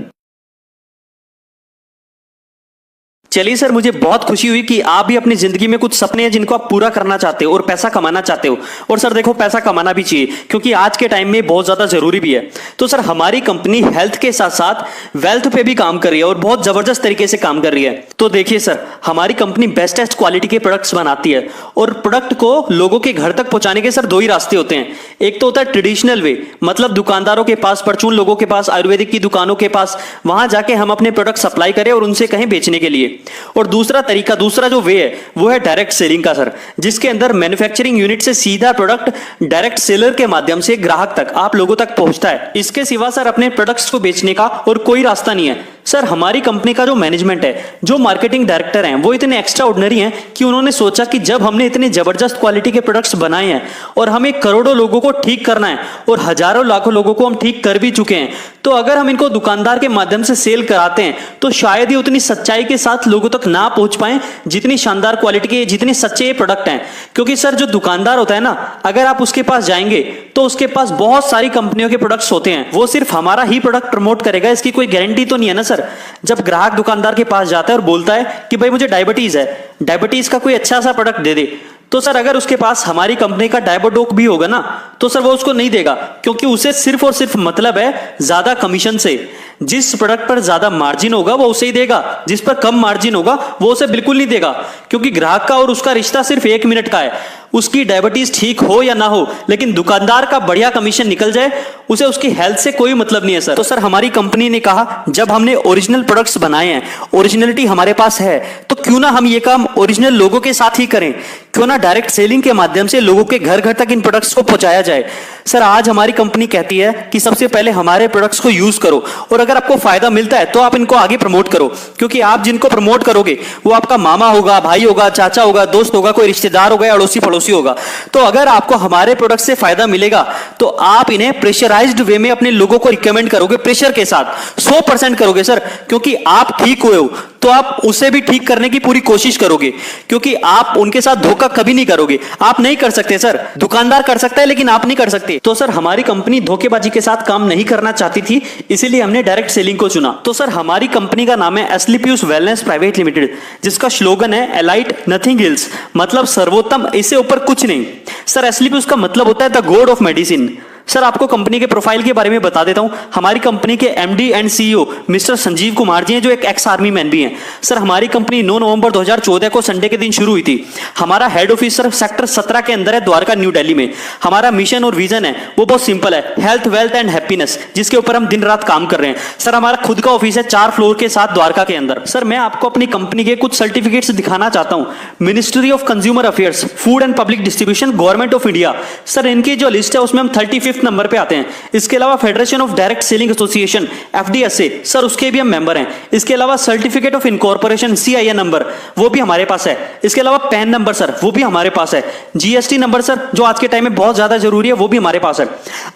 चलिए सर, मुझे बहुत खुशी हुई कि आप भी अपनी जिंदगी में कुछ सपने हैं जिनको आप पूरा करना चाहते हो और पैसा कमाना चाहते हो। और सर देखो, पैसा कमाना भी चाहिए क्योंकि आज के टाइम में बहुत ज्यादा जरूरी भी है। तो सर हमारी कंपनी हेल्थ के साथ साथ वेल्थ पे भी काम कर रही है और बहुत जबरदस्त तरीके से काम कर रही है। तो देखिए सर, हमारी कंपनी बेस्टेस्ट क्वालिटी के प्रोडक्ट्स बनाती है और प्रोडक्ट को लोगों के घर तक पहुंचाने के सर 2 ही रास्ते होते हैं। एक तो होता है ट्रेडिशनल वे, मतलब दुकानदारों के पास, परचून लोगों के पास, आयुर्वेदिक की दुकानों के पास, वहां जाके हम अपने प्रोडक्ट सप्लाई करें और उनसे कहें बेचने के लिए। और दूसरा तरीका, दूसरा जो वे है वो है डायरेक्ट सेलिंग का सर, जिसके अंदर मैन्युफैक्चरिंग यूनिट से सीधा प्रोडक्ट डायरेक्ट सेलर के माध्यम से ग्राहक तक, आप लोगों तक पहुंचता है। इसके सिवा सर अपने प्रोडक्ट्स को बेचने का और कोई रास्ता नहीं है। सर हमारी कंपनी का जो मैनेजमेंट है, जो मार्केटिंग डायरेक्टर हैं, वो इतने एक्स्ट्रा ऑर्डिनरी हैं कि उन्होंने सोचा कि जब हमने इतने जबरदस्त क्वालिटी के प्रोडक्ट्स बनाए हैं और हमें करोड़ों लोगों को ठीक करना है और हजारों लाखों लोगों को हम ठीक कर भी चुके हैं, तो अगर हम इनको दुकानदार के माध्यम से सेल कराते हैं तो शायद ही उतनी सच्चाई के साथ लोगों तक ना पहुंच पाए जितनी शानदार क्वालिटी के, जितने सच्चे ये प्रोडक्ट हैं। क्योंकि सर जो दुकानदार होता है ना, अगर आप उसके पास जाएंगे तो उसके पास बहुत सारी कंपनियों के प्रोडक्ट्स होते हैं, वो सिर्फ हमारा ही प्रोडक्ट प्रमोट करेगा, इसकी कोई गारंटी तो नहीं है ना सर। जब ग्राहक दुकानदार के पास जाता है और बोलता है कि भाई मुझे डायबिटीज है, डायबिटीज का कोई अच्छा सा प्रोडक्ट दे दे, तो सर अगर उसके पास हमारी कंपनी का डायबोडोक भी होगा ना तो सर वो उसको नहीं देगा, क्योंकि उसे सिर्फ और सिर्फ मतलब है ज्यादा कमीशन से। जिस प्रोडक्ट पर ज्यादा मार्जिन होगा वो उसे ही देगा, जिस पर कम मार्जिन होगा वो उसे बिल्कुल नहीं देगा। क्योंकि ग्राहक का और उसका रिश्ता सिर्फ 1 मिनट का है, उसकी डायबिटीज ठीक हो या ना हो, लेकिन दुकानदार का बढ़िया कमीशन निकल जाए, उसे उसकी हेल्थ से कोई मतलब नहीं है सर। तो सर हमारी कंपनी ने कहा, जब हमने ओरिजिनल प्रोडक्ट्स बनाए हैं, ओरिजिनलिटी हमारे पास है, तो क्यों ना हम ये काम ओरिजिनल लोगों के साथ ही करें, क्यों ना डायरेक्ट सेलिंग के माध्यम से लोगों के घर घर तक इन प्रोडक्ट्स को पहुंचाया जाए। सर आज हमारी कंपनी कहती है कि सबसे पहले हमारे प्रोडक्ट्स को यूज करो और अगर आपको फायदा मिलता है तो आप इनको आगे प्रमोट करो, क्योंकि आप जिनको प्रमोट करोगे वो आपका मामा होगा, भाई होगा, चाचा होगा, दोस्त होगा, कोई रिश्तेदार होगा, अड़ोसी पड़ोसी होगा। तो अगर आपको हमारे प्रोडक्ट से फायदा मिलेगा तो आप इन्हें प्रेशराइज्ड वे में अपने लोगों को रिकमेंड करोगे, प्रेशर के साथ 100% करोगे सर, क्योंकि आप ठीक हुए हो तो आप उसे भी ठीक करने की पूरी कोशिश करोगे, क्योंकि आप उनके साथ धोखा कभी नहीं करोगे। आप नहीं कर सकते सर, दुकानदार कर सकता है लेकिन आप नहीं कर सकते। तो सर हमारी कंपनी धोखेबाजी के साथ काम नहीं करना चाहती थी, इसीलिए हमने डायरेक्ट सेलिंग को चुना। तो सर हमारी कंपनी का नाम है एस्लीपियस वेलनेस प्राइवेट लिमिटेड, जिसका स्लोगन है एलाइट नथिंग हिल्स, मतलब सर्वोत्तम, इससे ऊपर कुछ नहीं। सर एस्लीपियस का मतलब होता है the God of medicine. Sir आपको कंपनी के प्रोफाइल के बारे में बता देता हूं। हमारी कंपनी के MD and CEO mister Sanjeev Kumar ji हैं, जो एक एक्स आर्मी मैन भी हैं। सर हमारी कंपनी 9 नवंबर 2014 को संडे के दिन शुरू हुई थी। हमारा हेड ऑफिस सर सेक्टर 17 के अंदर है, द्वारका न्यू दिल्ली में। हमारा मिशन और विजन है वो बहुत सिंपल है, हेल्थ वेल्थ एंड हैप्पीनेस, जिसके ऊपर हम दिन रात काम कर रहे हैं। सर हमारा खुद का ऑफिस है 4 फ्लोर के साथ द्वारका के अंदर। सर मैं आपको अपनी कंपनी के कुछ सर्टिफिकेट्स दिखाना चाहता हूं। Ministry of consumer affairs, food and public distribution, government of India. Sir इनकी जो लिस्ट है उसमें हम 35th नंबर पे आते हैं। इसके अलावा federation of direct selling association FDSA, sir उसके भी हम मेंबर हैं। इसके अलावा certificate of incorporation CIN number वो भी हमारे पास है। इसके अलावा पैन नंबर सर वो भी हमारे पास है। GST नंबर सर जो आज के टाइम में बहुत ज्यादा जरूरी है वो भी हमारे पास है।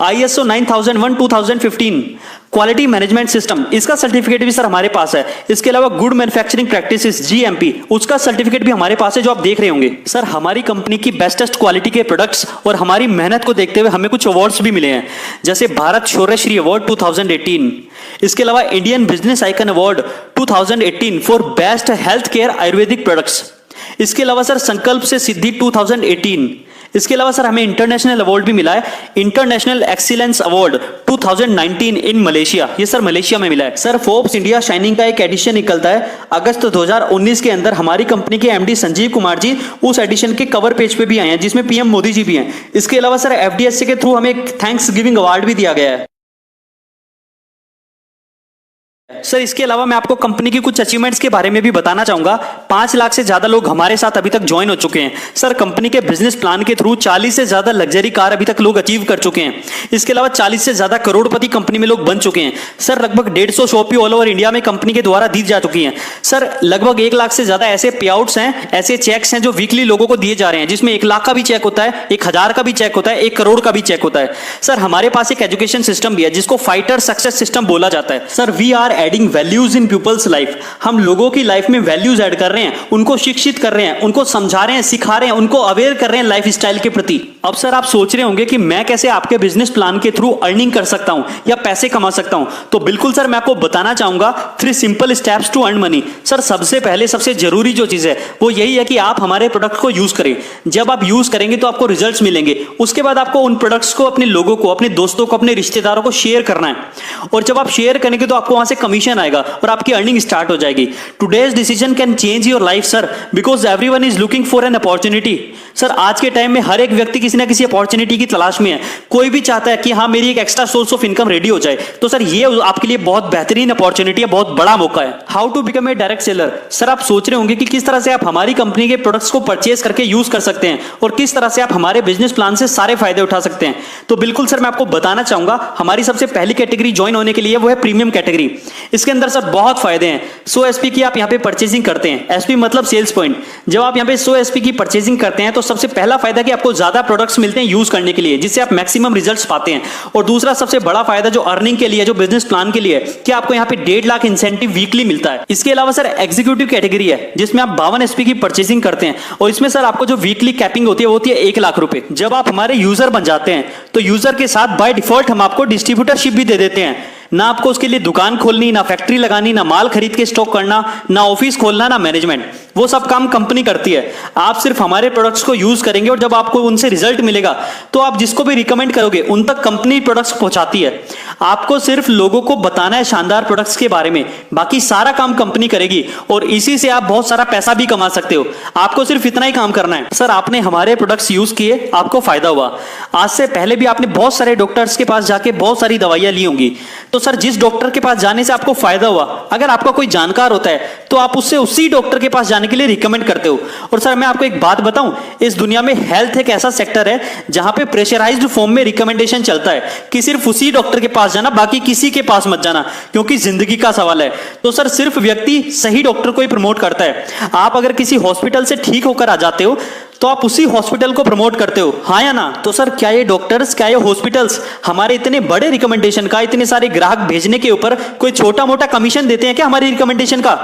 ISO 9001 2015 क्वालिटी मैनेजमेंट सिस्टम, इसका सर्टिफिकेट भी सर हमारे पास है। इसके अलावा गुड मैन्युफैक्चरिंग प्रैक्टिसेस जीएमपी, उसका सर्टिफिकेट भी हमारे पास है जो आप देख रहे होंगे। सर हमारी कंपनी की बेस्टेस्ट क्वालिटी के प्रोडक्ट्स और हमारी मेहनत को देखते हुए हमें कुछ अवार्ड्स भी मिले हैं, जैसे भारत शौर्यश्री अवार्ड 2018, इसके अलावा Indian business icon award 2018 for best health care Ayurvedic products, इसके अलावा सर संकल्प से सिद्धि 2018, इसके अलावा सर हमें इंटरनेशनल अवार्ड भी मिला है, international excellence award 2019 in Malaysia, ये सर मलेशिया में मिला है। सर फोर्ब्स इंडिया शाइनिंग का एक एडिशन निकलता है अगस्त 2019 के अंदर, हमारी कंपनी के एमडी संजीव कुमार जी उस एडिशन के कवर पेज पे भी आए हैं, जिसमें पीएम मोदी जी भी हैं। इसके अलावा सर एफडीएससी के थ्रू हमें एक थैंक्स गिविंग अवार्ड भी दिया गया है। सर इसके अलावा मैं आपको कंपनी की कुछ अचीवमेंट्स के बारे में भी बताना चाहूंगा। 5 लाख से ज्यादा लोग हमारे साथ अभी तक ज्वाइन हो चुके हैं। सर कंपनी के बिजनेस प्लान के थ्रू 40 से ज्यादा लग्जरी कार अभी तक लोग अचीव कर चुके हैं। इसके अलावा 40 से ज्यादा करोड़पति कंपनी में लोग बन चुके हैं। सर लगभग 150 शॉपी ऑल ओवर इंडिया में कंपनी के द्वारा दी जा चुकी हैं। सर लगभग 1 लाख से ज्यादा ऐसे पे आउट्स हैं, ऐसे चेक्स हैं जो वीकली लोगों को दिए जा रहे हैं, जिसमें 1 लाख का भी चेक होता है, 1000 का भी चेक होता है, 1 करोड़ का भी चेक होता है। सर हमारे पास एक एजुकेशन सिस्टम भी है जिसको फाइटर सक्सेस सिस्टम बोला जाता है। Sir we are adding values in people's life, हम लोगों की लाइफ में वैल्यूज ऐड कर रहे हैं, उनको शिक्षित कर रहे हैं, उनको समझा रहे हैं, सिखा रहे हैं, उनको अवेयर कर रहे हैं लाइफ स्टाइल के प्रति। अब सर आप सोच रहे होंगे कि मैं कैसे आपके बिजनेस प्लान के थ्रू अर्निंग कर सकता हूं या पैसे कमा सकता हूं, तो बिल्कुल सर मैं आपको बताना चाहूंगा 3 simple steps to earn money. Sir सबसे पहले सबसे जरूरी जो चीज है वो यही है कि आप हमारे प्रोडक्ट को यूज करें। जब आप यूज करेंगे तो आपको रिजल्ट्स मिलेंगे, उसके बाद आपको उन प्रोडक्ट्स को अपने लोगों को, अपने दोस्तों को, अपने रिश्तेदारों को शेयर करना है, और जब आप शेयर करेंगे तो आपको वहां से कमीशन आएगा और आपकी अर्निंग स्टार्ट हो जाएगी। Today's decision can change your life sir, because everyone is looking for an opportunity. Sir आज के टाइम में हर एक व्यक्ति किसी ना किसी अपॉर्चुनिटी की तलाश में है। कोई भी चाहता है कि हाँ मेरी एक extra source of income ready हो जाए, तो सर ये आपके लिए बहुत बेहतरीन अपॉर्चुनिटी है, बहुत बड़ा मौका है। How to become a direct seller, sir आप सोच रहे होंगे कि किस तरह से आप हमारी कंपनी के प्रोडक्ट्स को परचेज करके यूज कर सकते हैं और किस तरह से आप हमारे बिजनेस प्लान से सारे फायदे उठा सकते हैं। तो बिल्कुल सर मैं आपको बताना चाहूंगा हमारी सबसे पहली कैटेगरी ज्वाइन होने के लिए वो है प्रीमियम कैटेगरी। इसके अंदर सर बहुत फायदे हैं। 100 एसपी की आप यहाँ पे परचेजिंग करते हैं, एसपी मतलब सेल्स पॉइंट। जब आप यहाँ पे 100 एसपी की परचेजिंग करते हैं तो सबसे पहला फायदा कि आपको ज्यादा प्रोडक्ट्स मिलते हैं यूज करने के लिए, जिससे आप मैक्सिमम रिजल्ट्स पाते हैं। और दूसरा सबसे बड़ा फायदा जो अर्निंग के लिए, जो बिजनेस प्लान के लिए, कि आपको यहाँ पे 1.5 लाख इंसेंटिव वीकली मिलता है। इसके अलावा सर एग्जीक्यूटिव कैटेगरी है जिसमें आप 52 एसपी की परचेजिंग करते हैं, और इसमें सर आपको जो वीकली कैपिंग होती है वो होती है 1 लाख रुपए। जब आप हमारे यूजर बन जाते हैं तो यूजर के साथ बाय डिफॉल्ट हम आपको डिस्ट्रीब्यूटरशिप भी दे देते हैं। ना आपको उसके लिए दुकान खोलनी, ना फैक्ट्री लगानी, ना माल खरीद के स्टॉक करना, ना ऑफिस खोलना, ना मैनेजमेंट, वो सब काम कंपनी करती है। आप सिर्फ हमारे प्रोडक्ट्स को यूज करेंगे और जब आपको उनसे रिजल्ट मिलेगा तो आप जिसको भी रिकमेंड करोगे उन तक कंपनी प्रोडक्ट्स पहुंचाती है। आपको सिर्फ लोगों को बताना है शानदार प्रोडक्ट्स के बारे में, बाकी सारा काम कंपनी करेगी और इसी से आप बहुत सारा पैसा भी कमा सकते हो। आपको सिर्फ इतना ही काम करना है। सर आपने हमारे प्रोडक्ट्स यूज किए, आपको फायदा हुआ। आज से पहले भी आपने बहुत सारे डॉक्टर्स के पास जाके बहुत सारी दवाइयां ली होंगी, तो सर जिस डॉक्टर के पास जाने से आपको फायदा हुआ, अगर आपका कोई जानकार होता है तो आप उससे उसी डॉक्टर के पास जाने के लिए रिकमेंड करते हो। और सर मैं आपको एक बात बताऊं, इस दुनिया में हेल्थ एक ऐसा सेक्टर है जहां पे प्रेशराइज्ड फॉर्म में रिकमेंडेशन चलता है कि सिर्फ उसी डॉक्टर के पास जाना, बाकी किसी के पास मत जाना, क्योंकि जिंदगी का सवाल है। तो सर सिर्फ व्यक्ति सही डॉक्टर को ही प्रमोट करता है। आप अगर किसी हॉस्पिटल से ठीक होकर आ जाते हो तो आप उसी हॉस्पिटल को प्रमोट करते हो, हाँ या ना? तो सर क्या ये डॉक्टर्स, क्या ये हॉस्पिटल्स हमारे इतने बड़े रिकमेंडेशन का, इतने सारे ग्राहक भेजने के ऊपर कोई छोटा मोटा कमीशन देते हैं क्या? हमारी रिकमेंडेशन का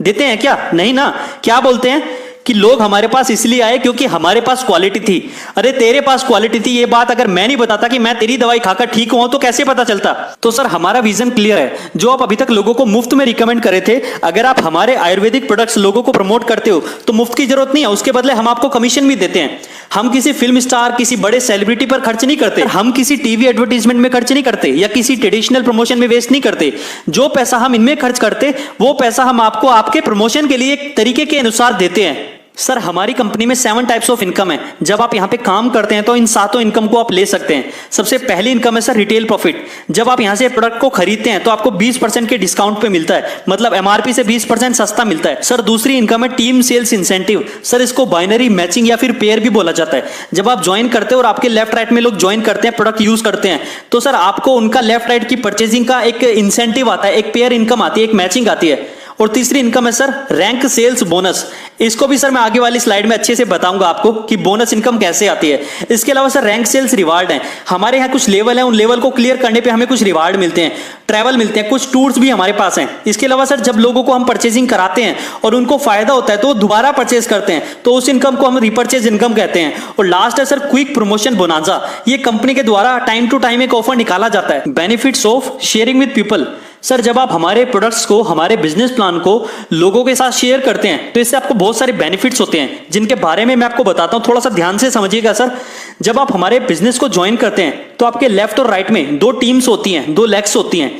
देते हैं क्या? नहीं ना। क्या बोलते हैं कि लोग हमारे पास इसलिए आए क्योंकि हमारे पास क्वालिटी थी। अरे तेरे पास क्वालिटी थी, ये बात अगर मैं नहीं बताता कि मैं तेरी दवाई खाकर ठीक हुआ तो कैसे पता चलता? तो सर हमारा विजन क्लियर है। जो आप अभी तक लोगों को मुफ्त में रिकमेंड करे थे, अगर आप हमारे आयुर्वेदिक प्रोडक्ट्स लोगों को प्रमोट करते हो तो मुफ्त की जरूरत नहीं है, उसके बदले हम आपको कमीशन भी देते हैं। हम किसी फिल्म स्टार, किसी बड़े सेलिब्रिटी पर खर्च नहीं करते, हम किसी टीवी एडवर्टीजमेंट में खर्च नहीं करते या किसी ट्रेडिशनल प्रमोशन में वेस्ट नहीं करते। जो पैसा हम इनमें खर्च करते वो पैसा हम आपको आपके प्रमोशन के लिए एक तरीके के अनुसार देते हैं। सर हमारी कंपनी में 7 टाइप्स ऑफ इनकम है। जब आप यहाँ पे काम करते हैं तो इन 7 इनकम को आप ले सकते हैं। सबसे पहली इनकम है सर रिटेल प्रॉफिट। जब आप यहाँ से प्रोडक्ट को खरीदते हैं तो आपको 20% के डिस्काउंट पे मिलता है, मतलब एमआरपी से 20% सस्ता मिलता है। सर दूसरी इनकम है टीम सेल्स इंसेंटिव। सर इसको बाइनरी मैचिंग या फिर पेयर भी बोला जाता है। जब आप ज्वाइन करते हो और आपके लेफ्ट राइट में लोग ज्वाइन करते हैं, प्रोडक्ट यूज करते हैं, तो सर आपको उनका लेफ्ट राइट की परचेजिंग का एक इंसेंटिव आता है, एक पेयर इनकम आती है, एक मैचिंग आती है। और तीसरी इनकम है सर रैंक सेल्स बोनस। इसको भी सर मैं आगे वाली स्लाइड में अच्छे से बताऊंगा आपको कि बोनस इनकम कैसे आती है। इसके अलावा सर रैंक सेल्स रिवार्ड है, हमारे यहाँ कुछ लेवल है, उन लेवल को क्लियर करने पे हमें कुछ रिवार्ड मिलते हैं, ट्रैवल मिलते हैं, कुछ टूर्स भी हमारे पास हैं। इसके अलावा सर जब लोगों को हम परचेजिंग कराते हैं और उनको फायदा होता है तो वो दोबारा परचेज करते हैं, तो उस इनकम को हम रिपर्चेज इनकम कहते हैं। और लास्ट है सर क्विक प्रमोशन बोनांजा, ये कंपनी के द्वारा टाइम टू टाइम एक ऑफर निकाला जाता है। Benefits of sharing with people, sir जब आप हमारे प्रोडक्ट्स को, हमारे बिजनेस प्लान को लोगों के साथ शेयर करते हैं तो इससे आपको बहुत सारे बेनिफिट्स होते हैं, जिनके बारे में मैं आपको बताता हूं, थोड़ा सा ध्यान से समझिएगा सर। जब आप हमारे बिजनेस को ज्वाइन करते हैं तो आपके लेफ्ट और राइट में दो टीम्स होती हैं, दो लेग्स होती हैं।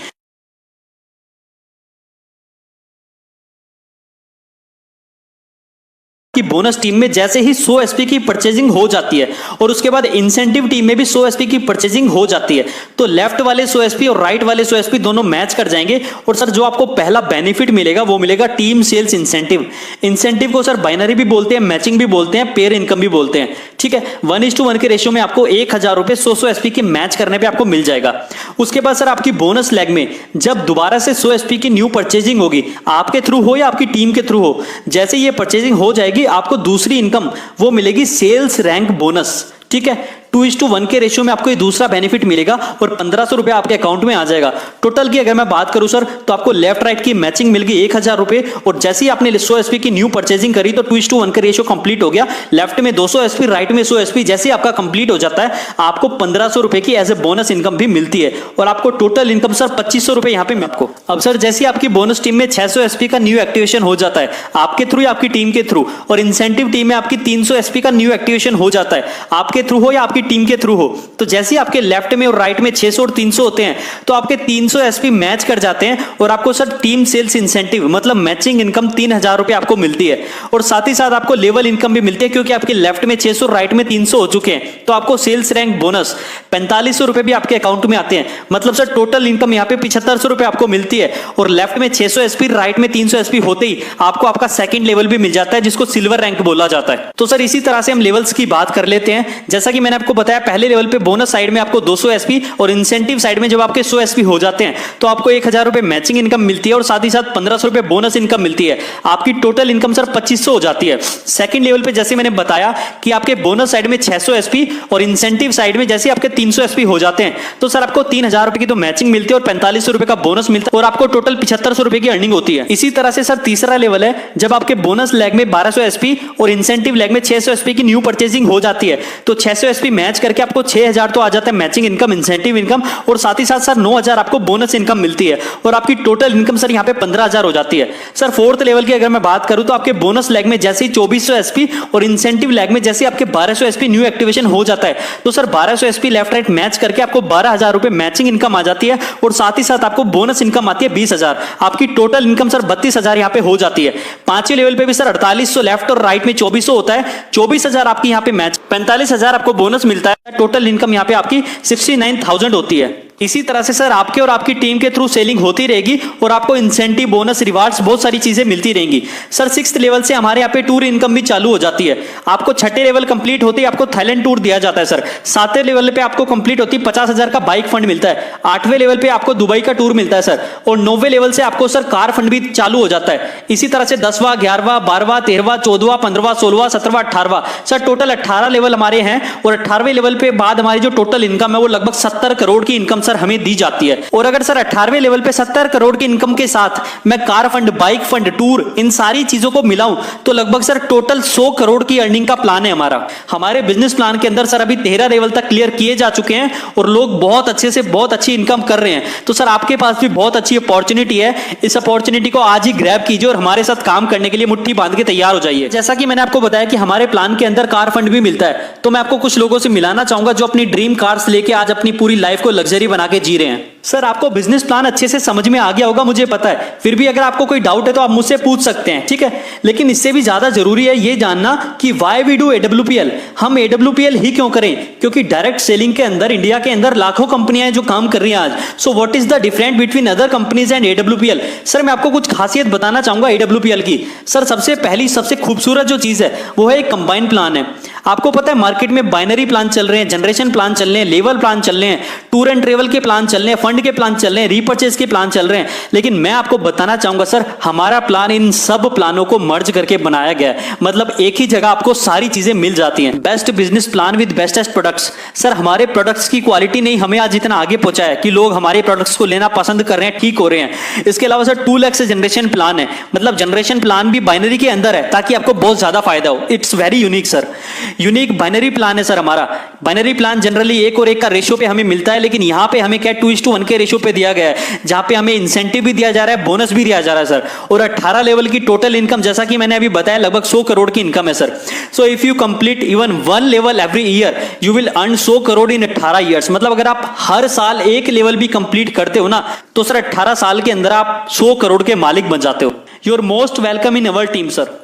कि बोनस टीम में जैसे ही 100 एसपी की परचेजिंग हो जाती है और उसके बाद इंसेंटिव टीम में भी 100 एसपी की परचेजिंग हो जाती है, तो लेफ्ट वाले 100 एसपी और राइट वाले 100 एसपी दोनों मैच कर जाएंगे। और सर जो आपको पहला बेनिफिट मिलेगा वो मिलेगा टीम सेल्स इंसेंटिव। इंसेंटिव को सर बाइनरी भी बोलते हैं, मैचिंग भी बोलते हैं, पेयर इनकम भी बोलते हैं, ठीक है। 1:1 के रेशियो में आपको 1000 रुपए 100 एसपी के मैच करने पर आपको मिल जाएगा। उसके बाद सर आपकी बोनस लेग में जब दोबारा से 100 एसपी की न्यू परचेजिंग होगी, आपके थ्रू हो या आपकी टीम के थ्रू हो, जैसे ये परचेजिंग हो जाएगी आपको दूसरी इनकम वो मिलेगी सेल्स रैंक बोनस, ठीक है। 2:1 के रेशियो में आपको ये दूसरा बेनिफिट मिलेगा और 1500 रुपए आपके अकाउंट में आ जाएगा। टोटल की अगर मैं बात करूं सर तो आपको लेफ्ट राइट की मैचिंग मिल गई 1000 रुपए, और जैसे ही आपने 100 एसपी की न्यू परचेजिंग करी तो 2:1 का रेशियो कंप्लीट हो गया। लेफ्ट में 200 एसपी, राइट में 100 एसपी, जैसे ही आपका कंप्लीट हो जाता है आपको 1500 रुपए की एज ए बोनस इनकम भी मिलती है, और आपको टोटल इनकम सर 2500 रुपए यहाँ पे आपको। अब सर जैसे आपकी बोनस टीम में 600 एसपी का न्यू एक्टिवेशन हो जाता है आपके थ्रू या आपकी टीम के थ्रू, और इंसेंटिव टीम में आपकी 300 एसपी का न्यू एक्टिवेशन हो जाता है आपके थ्रू हो या आपकी टीम के थ्रू हो, तो जैसे आपके लेफ्ट में और राइट में 600 और 300 होते हैं तो आपके 300 एसपी मैच कर जाते हैं और आपको सर टीम सेल्स इंसेंटिव मतलब मैचिंग इनकम 3000 रुपए आपको मिलती है। और साथ ही साथ आपको लेवल इनकम भी मिलती है, क्योंकि आपके लेफ्ट में 600 राइट में 300 हो चुके हैं, तो आपको सेल्स रैंक बोनस 4500 रुपए भी आपके अकाउंट में आते हैं। मतलब सर टोटल इनकम यहाँ पे 7500 रुपए आपको मिलती है, और लेफ्ट में 600 एसपी, राइट में 300 एसपी होते ही आपको आपका सेकंड लेवल भी मिल जाता है, जिसको सिल्वर रैंक बोला जाता है। तो सर इसी तरह से हम लेवल्स की बात कर लेते हैं। जैसा कि मैंने आपको बताया, पहले लेवल पे बोनस साइड में आपको 200 एसपी और इंसेंटिव साइड में जब आपके 100 एसपी हो जाते हैं तो आपको 1000 रुपए मैचिंग इनकम मिलती है, और साथ ही साथ 1500 रुपए बोनस इनकम मिलती है। आपकी टोटल इनकम सर 2500 हो जाती है। सेकंड लेवल पे जैसे मैंने बताया कि आपके बोनस साइड में 600 एसपी और इंसेंटिव साइड में जैसे आपके 300 एसपी हो जाते हैं तो सर आपको 3000 रुपए की तो मैचिंग मिलती है और 4500 रुपए का बोनस मिलता है, और आपको टोटल 7500 रुपए की अर्निंग होती है। इसी तरह से सर तीसरा लेवल है जब आपके बोनस लेग में 1200 एसपी और इंसेंटिव लेग में 600 एसपी की न्यू परचेजिंग हो जाती है, तो 600 एसपी मैच करके आपको 6000 तो आ जाता है मैचिंग इनकम, इंसेंटिव इनकम, और साथ ही साथ सर 9000 आपको बोनस इनकम मिलती है, और आपकी टोटल इनकम सर यहाँ पे 15000 हो जाती है। सर फोर्थ लेवल की अगर मैं बात करूं तो आपके बोनस लेग में जैसे ही 2400 एसपी और इंसेंटिव लेग में जैसे आपके 1200 एसपी न्यू एक्टिवेशन हो जाता है तो sir 1200 SP left right match करके आपको 12000 रुपए मैचिंग इनकम आ जाती है, और साथ ही साथ आपको बोनस इनकम आती है 20000। आपकी टोटल इनकम सर 32000 यहाँ पे हो जाती है। पांचवें लेवल पे भी सर 4800 लेफ्ट और राइट में 2400 होता है, 24000 आपकी यहाँ पे मैच, 45000 आपको बोनस मिलता है। टोटल इनकम यहाँ पे आपकी 69000 होती है। इसी तरह से सर आपके और आपकी टीम के थ्रू सेलिंग होती रहेगी और आपको इंसेंटिव, बोनस, रिवार्ड्स बहुत सारी चीजें मिलती रहेंगी। सर 6th लेवल से हमारे यहाँ पे टूर इनकम भी चालू हो जाती है। आपको 6ठे लेवल कंप्लीट होते ही आपको थाईलैंड टूर दिया जाता है सर। 7वें लेवल पे आपको कंप्लीट होती 50000 का बाइक फंड मिलता है। 8वें लेवल पे आपको दुबई का टूर मिलता है सर, और 9वें लेवल से आपको सर कार फंड भी चालू हो जाता है। इसी तरह से 10वां, 11वां, 12वां, 13वां, 14वां, 15वां, 16वां, 17वां, 18वां, सर टोटल 18 लेवल हमारे हैं, और 18वें लेवल पे बाद हमारी जो टोटल इनकम है वो लगभग 70 करोड़ की इनकम सर हमें दी जाती है। और अगर सर 18वें लेवल पे 70 करोड़ की इनकम के साथ मैं car fund, bike fund, tour, इन सारी चीजों को मिलाऊं तो लगभग सर टोटल 100 करोड़ की अर्निंग का प्लान है हमारा। हमारे बिजनेस प्लान के अंदर सर अभी 13 लेवल तक क्लियर किए जा चुके हैं और लोग बहुत अच्छे से बहुत अच्छी इनकम कर रहे हैं। तो सर आपके पास भी बहुत अच्छी अपॉर्चुनिटी है, इस अपॉर्चुनिटी को आज ही ग्रैब कीजिए और हमारे साथ काम करने के लिए मुट्ठी बांध के तैयार हो जाइए। जैसा कि मैंने आपको बताया कि हमारे प्लान के अंदर कार फंड भी मिलता है, तो मैं आपको कुछ लोगों से मिलाना चाहूंगा जो अपनी ड्रीम कार्स लेके आज अपनी पूरी लाइफ को लग्जरी बना के जी रहे हैं। सर आपको बिजनेस प्लान अच्छे से समझ में आ गया होगा मुझे पता है, फिर भी अगर आपको कोई डाउट है तो आप मुझसे पूछ सकते हैं, ठीक है। लेकिन इससे भी ज्यादा जरूरी है ये जानना कि व्हाई वी डू AWPL, हम AWPL ही क्यों करें, क्योंकि डायरेक्ट सेलिंग के अंदर इंडिया के अंदर लाखों कंपनियां हैं जो काम कर रही हैं आज। So what is the difference between other companies and AWPL? Sir मैं आपको कुछ खासियत बताना चाहूंगा AWPL की। सर सबसे पहली सबसे खूबसूरत जो चीज है वो है एक कंबाइंड प्लान है। आपको पता है मार्केट में बाइनरी प्लान चल रहे हैं, जनरेशन प्लान चल रहे हैं, लेवल प्लान चल रहे हैं, टूर एंड ट्रेवल के प्लान चल रहे हैं, फंड के प्लान चल रहे हैं, रीपर्चेज के प्लान चल रहे हैं। लेकिन मैं आपको बताना चाहूंगा सर, हमारा प्लान इन सब प्लानों को मर्ज करके बनाया गया है। मतलब एक ही जगह आपको सारी चीजें मिल जाती हैं। Best business plan with bestest products. Sir हमारे प्रोडक्ट्स की क्वालिटी नहीं हमें आज इतना आगे पहुंचा है कि लोग हमारे प्रोडक्ट्स को लेना पसंद कर रहे हैं, ठीक हो रहे हैं। इसके अलावा सर 2 लाख से जनरेशन प्लान है, मतलब जनरेशन प्लान भी बाइनरी के अंदर है ताकि आपको बहुत ज्यादा फायदा हो। It's very unique sir, unique binary plan है सर हमारा। बाइनरी प्लान जनरली 1 और 1 का रेशियो पे हमें मिलता है, लेकिन यहां पे हमें क्या 2:1 के रेशियो पे दिया गया है, जहां पे हमें इंसेंटिव भी दिया जा रहा है, बोनस भी दिया जा रहा है सर। और 18 लेवल की टोटल इनकम, जैसा कि मैंने अभी बताया, लगभग 100 करोड़ की इनकम है sir. So if you complete even 1 level every year you will earn 100 crore in 18 years. मतलब अगर आप हर साल 1 लेवल भी कंप्लीट करते हो ना, तो सर 18 साल के अंदर आप 100 करोड़ के मालिक बन जाते हो। You are most welcome in our team sir.